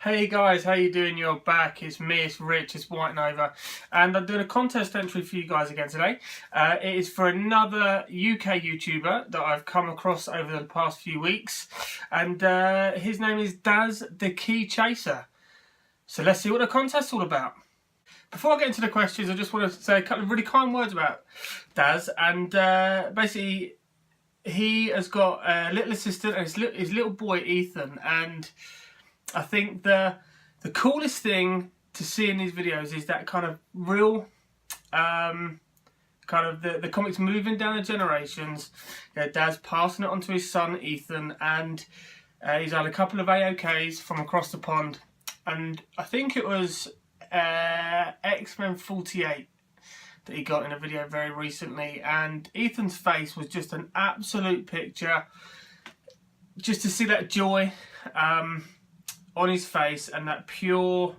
Hey guys, how you doing? You're back. It's me, it's Rich, it's White Nova, and I'm doing a contest entry for you guys again today. It is for another UK YouTuber that I've come across over the past few weeks, and his name is Daz The Key Chaser. So let's see what the contest's all about. Before I get into the questions, I just want to say a couple of really kind words about Daz, and basically he has got a little assistant and his little boy Ethan, and I think the coolest thing to see in these videos is that kind of real, kind of the comics moving down the generations. Dad's passing it on to his son Ethan, and he's had a couple of AOKs from across the pond, and I think it was X-Men 48 that he got in a video very recently, and Ethan's face was just an absolute picture. Just to see that joy on his face and that pure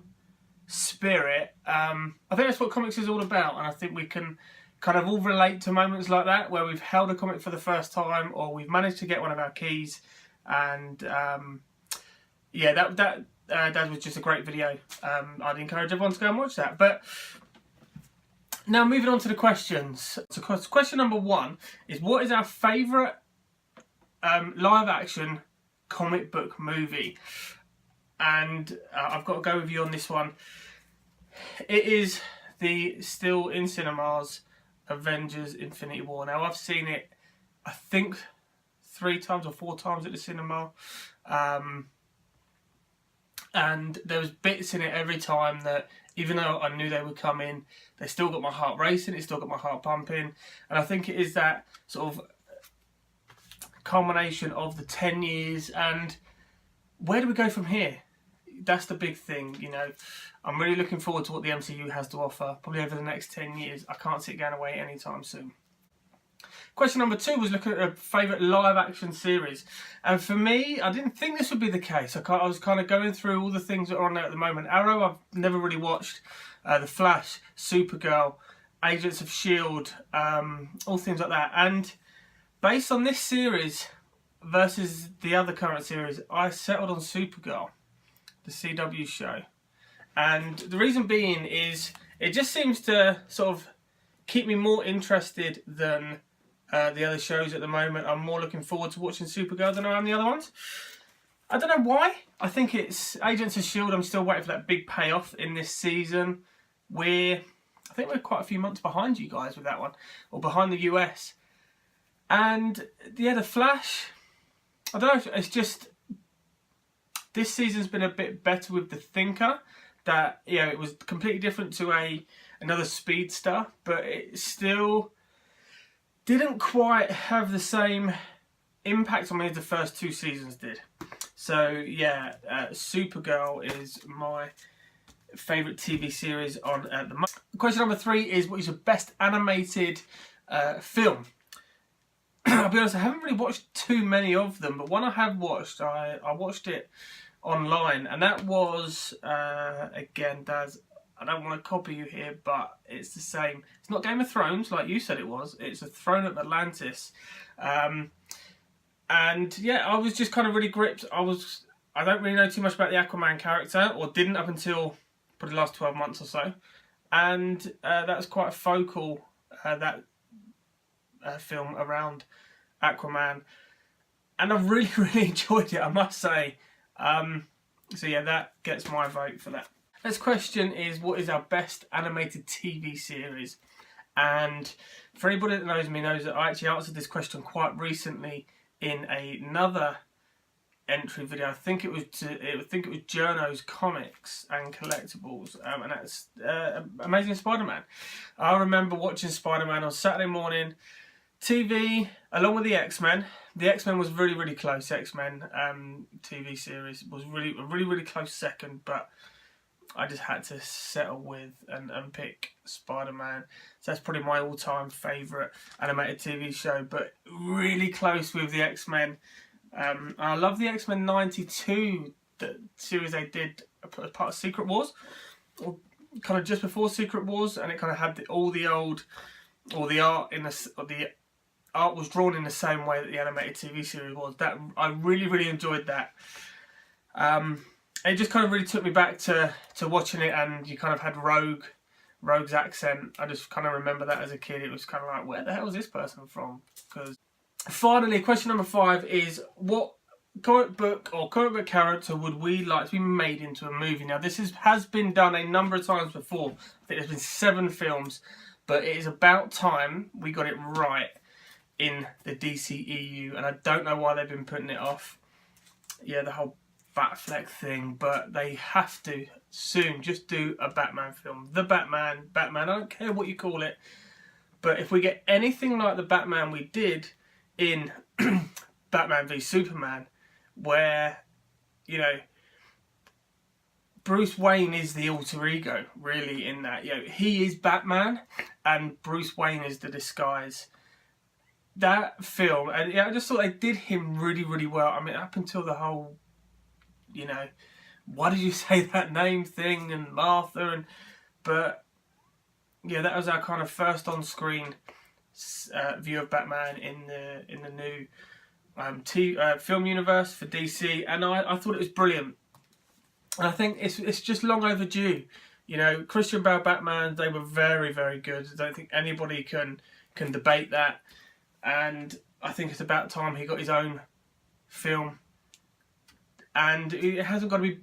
spirit, I think that's what comics is all about, and I think we can kind of all relate to moments like that where we've held a comic for the first time or we've managed to get one of our keys, and yeah, that was just a great video. I'd encourage everyone to go and watch that. But now moving on to the questions. So question number one is, what is our favourite live action comic book movie? And I've got to go with you on this one. It is the still in cinemas Avengers Infinity War. Now I've seen it, I think 3 times or 4 times at the cinema, and there was bits in it every time that, even though I knew they would come in, they still got my heart racing, it still got my heart pumping. And I think it is that sort of culmination of the 10 years, and where do we go from here? That's the big thing, you know. I'm really looking forward to what the MCU has to offer, probably over the next 10 years. I can't see it going away anytime soon. Question number 2 was looking at a favourite live action series. And for me, I didn't think this would be the case. I was kind of going through all the things that are on there at the moment. Arrow, I've never really watched. The Flash, Supergirl, Agents of S.H.I.E.L.D., all things like that. And based on this series versus the other current series, I settled on Supergirl, the CW show. And the reason being is it just seems to sort of keep me more interested than the other shows at the moment. I'm more looking forward to watching Supergirl than I am the other ones. I don't know why. I think it's Agents of S.H.I.E.L.D. I'm still waiting for that big payoff in this season. I think we're quite a few months behind you guys with that one, or behind the US. And yeah, the Flash, I don't know, it's just, this season's been a bit better with the Thinker. That, yeah, it was completely different to another speedster, but it still didn't quite have the same impact on me as the first 2 seasons did. So yeah, Supergirl is my favourite TV series on at the moment. Question number 3 is, what is your best animated film? I'll be honest, I haven't really watched too many of them, but one I have watched, I watched it online, and that was, again, Daz, I don't want to copy you here, but it's the same. It's not Game of Thrones, like you said it was. It's a Throne of Atlantis. And yeah, I was just kind of really gripped. I don't really know too much about the Aquaman character, or didn't up until probably the last 12 months or so. And that was quite a focal, film around Aquaman. And I've really, really enjoyed it, I must say. So yeah, that gets my vote for that. Next question is, what is our best animated TV series? And for anybody that knows me knows that I actually answered this question quite recently in another entry video. I think it was Journo's Comics and Collectibles, and that's Amazing Spider-Man. I remember watching Spider-Man on Saturday morning TV along with the X-Men. The X-Men was really, really close. X-Men TV series was a really close second, but I just had to settle with and pick Spider-Man. So that's probably my all-time favourite animated TV show, but really close with the X-Men. I love the X-Men 92, the series they did as part of Secret Wars, or kind of just before Secret Wars, and it kind of had the art in the art was drawn in the same way that the animated TV series was. That I really, really enjoyed that. it just kind of really took me back to watching it, and you kind of had Rogue's accent. I just kind of remember that as a kid. It was kind of like, where the hell is this person from? Because finally, question number 5 is, what comic book or comic book character would we like to be made into a movie? Now, this has been done a number of times before. I think there's been 7 films, but it is about time we got it right in the DCEU, and I don't know why they've been putting it off. Yeah, the whole Batfleck thing, but they have to soon just do a Batman film. The Batman, I don't care what you call it, but if we get anything like the Batman we did in Batman v Superman, where, you know, Bruce Wayne is the alter ego, really, in that. You know, he is Batman, and Bruce Wayne is the disguise. That film, and yeah, I just thought they did him really, really well. I mean, up until the whole, you know, why did you say that name thing, and Martha, but yeah, that was our kind of first on-screen view of Batman in the new film universe for DC, and I thought it was brilliant. And I think it's just long overdue. You know, Christian Bale Batman, they were very, very good. I don't think anybody can debate that. And I think it's about time he got his own film. And it hasn't got to be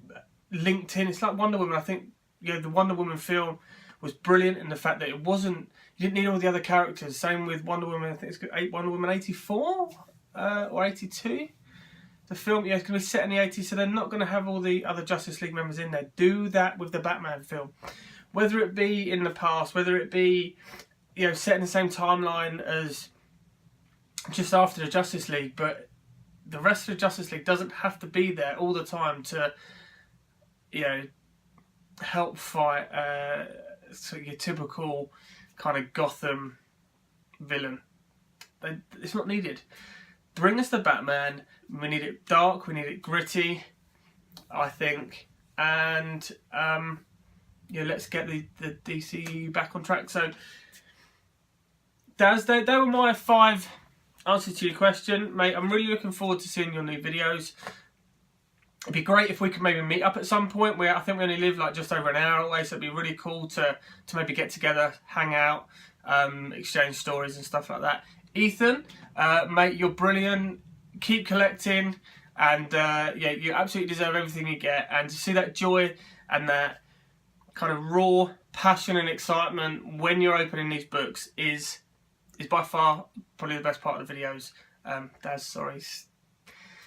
linked in. It's like Wonder Woman. I think, you know, the Wonder Woman film was brilliant in the fact that it wasn't, you didn't need all the other characters. Same with Wonder Woman. I think it's Wonder Woman 84 or 82. The film, yeah, it's going to be set in the 80s, so they're not going to have all the other Justice League members in there. Do that with the Batman film. Whether it be in the past, whether it be, you know, set in the same timeline as just after the Justice League, but the rest of the Justice League doesn't have to be there all the time to, you know, help fight so your typical kind of Gotham villain. It's not needed. Bring us the Batman. We need it dark. We need it gritty, I think. And yeah, let's get the DC back on track. So, Daz, they were my 5 answers to your question, mate. I'm really looking forward to seeing your new videos. It'd be great if we could maybe meet up at some point. I think we only live like just over an hour away, so it'd be really cool to maybe get together, hang out, exchange stories and stuff like that. Ethan, mate, you're brilliant. Keep collecting, and yeah, you absolutely deserve everything you get. And to see that joy and that kind of raw passion and excitement when you're opening these books is by far probably the best part of the videos. Daz, sorry,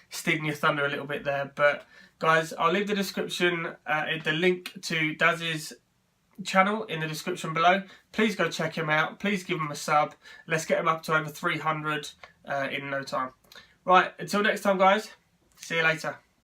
stealing your thunder a little bit there, but guys, I'll leave the description, the link to Daz's channel in the description below. Please go check him out. Please give him a sub. Let's get him up to over 300 in no time. Right, until next time, guys. See you later.